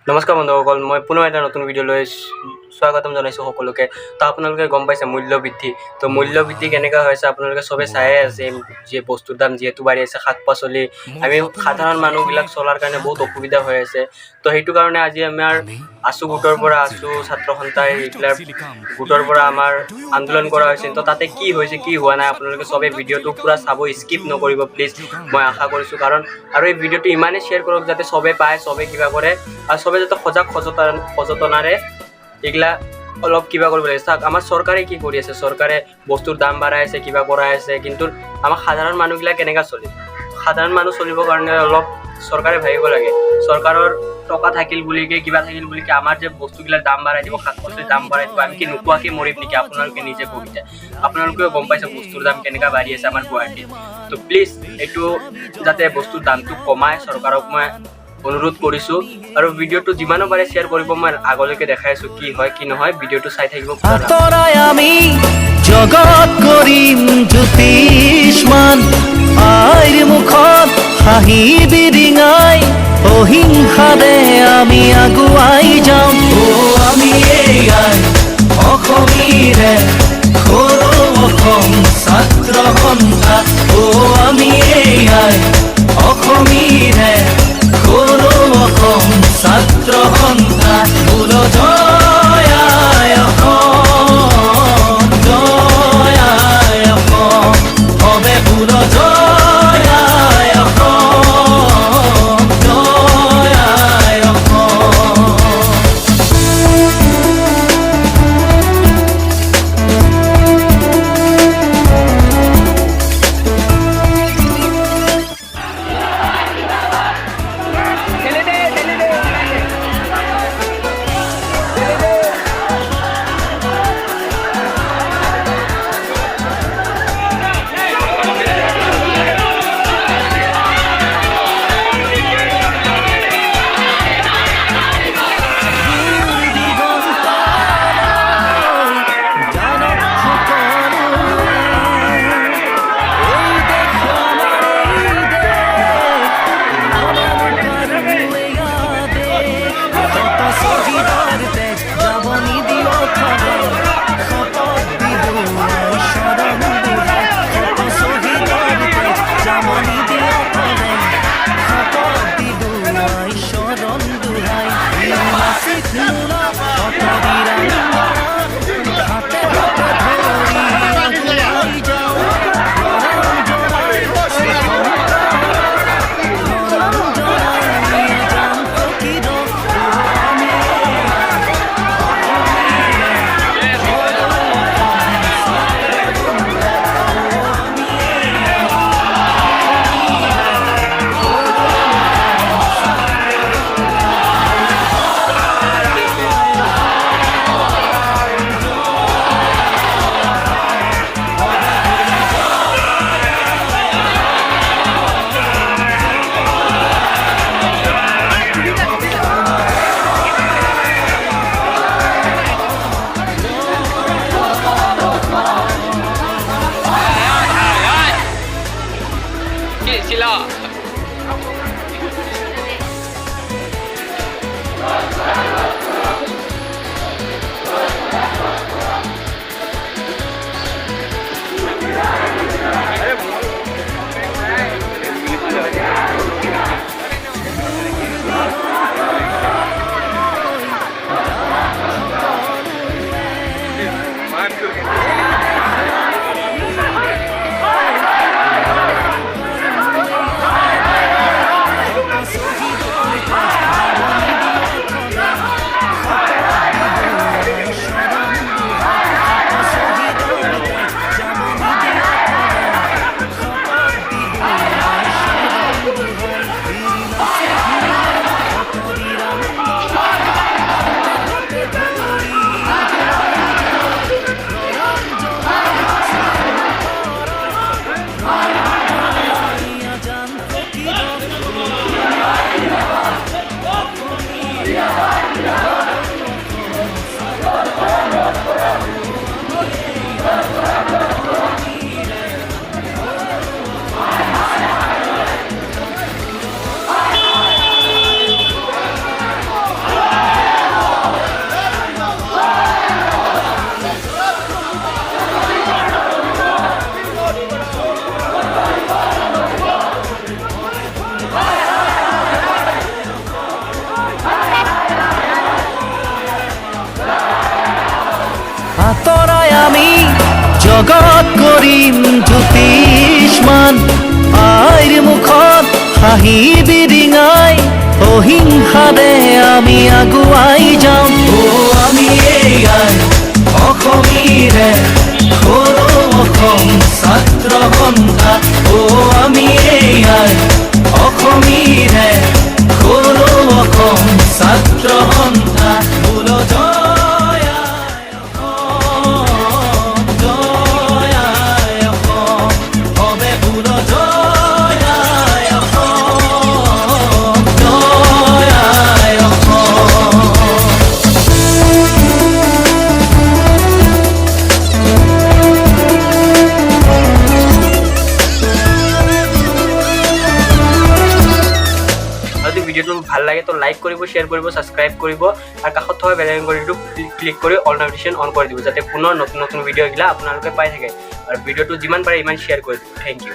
নমস্কাৰ বন্ধুসকল, মই পুনৰ এটা নতুন ভিডিঅ'লৈ স্বাগতম জনাইছোঁ সকলোকে। তো আপোনালোকে গম পাইছে মূল্যবৃদ্ধি। তো মূল্যবৃদ্ধি কেনেকুৱা হৈছে আপোনালোকে চবে চায়ে আছে, যে বস্তুৰ দাম যিহেতু বাঢ়ি আছে, শাক পাচলি আমি সাধাৰণ মানুহবিলাক চলাৰ কাৰণে বহুত অসুবিধা হৈ আছে। তো সেইটো কাৰণে আজি আমাৰ আছু গোটৰ পৰা আছু ছাত্ৰ সন্থাই এইবিলাক গোটৰ পৰা আমাৰ আন্দোলন কৰা হৈছিল। তো তাতে কি হৈছে কি হোৱা নাই আপোনালোকে চবে ভিডিঅ'টো পূৰা চাব, স্কিপ নকৰিব প্লিজ, মই আশা কৰিছোঁ। কাৰণ আৰু এই ভিডিঅ'টো ইমানেই শ্বেয়াৰ কৰক যাতে চবে পায়, চবে কিবা কৰে আৰু চবে যাতে সচেতনাৰে এইগিলা অলপ কিবা কৰিব লাগে। চাওক আমাৰ চৰকাৰে কি কৰি আছে, চৰকাৰে বস্তুৰ দাম বাঢ়াই আছে, কিবা কৰাই আছে, কিন্তু আমাৰ সাধাৰণ মানুহবিলাক কেনেকৈ চলিব? সাধাৰণ মানুহ চলিবৰ কাৰণে অলপ চৰকাৰে ভাবিব লাগে। চৰকাৰৰ টকা থাকিল বুলিকে কিবা থাকিল বুলিকে আমাৰ যে বস্তুবিলাক দাম বাঢ়াই দিব, শাক পাচলিৰ দাম বাঢ়াই দিব, আমি কি নোপোৱাকৈ মৰিম নেকি? আপোনালোকে নিজে কবিতা আপোনালোকেও গম পাইছে বস্তুৰ দাম কেনেকৈ বাঢ়ি আছে আমাৰ গুৱাহাটীত। তো প্লিজ এইটো যাতে বস্তুৰ দামটো কমায়, চৰকাৰক মই অনুৰোধ কৰিছোঁ। আৰু ভিডিঅ'টো যিমানো পাৰে শ্বেয়াৰ কৰিব। মই আগলৈকে দেখাই আছোঁ কি হয় কি নহয়, ভিডিঅ'টো চাই থাকিব। আমি জগত কৰিম জ্যোতিষ্মান, আইৰ মুখত হাঁহি বিৰিঙাই অহিংসাৰে আমি আগুৱাই যাম। আমি এয়াই অসমীৰে সৰু অসম ছাত্ৰ সন্থা। আমি এয়াই অসমীৰে সৰু অসম ছাত্ৰ সন্থা। জয় আই অসম, জয় আই অসম, হবে জয় আই অসম, জয় আই অসম। পৰাই আমি জগত কৰিম জ্যোতিষ্মান আইৰ মুখত হাঁহি বিৰিঙাই অহিংসাৰে আমি আগুৱাই যাম আমি এইয়াই অসমীৰে সৰু অসম ছাত্ৰ সন্থা আমি এইয়াই অসমীৰে সৰু অসম ছাত্ৰ সন্থা বোল জয় আই অসম জয় আই অসম হবে বোল জয় আই অসম জয় আই অসম যদি ভিডিওটো ভাল লাগে তো লাইক কৰিব শ্বেয়াৰ কৰিব ছাবস্ক্ৰাইব কৰিব আৰু কাষত থকা বেল আইকনটো ক্লিক কৰি অল নটিফিকেশ্যন অন কৰি দিব যাতে পুনৰ নতুন নতুন ভিডিঅ' এইগিলা আপোনালোকে পাই থাকে আৰু ভিডিঅ'টো যিমান পাৰে ইমান শ্বেয়াৰ কৰি দিব থেংক ইউ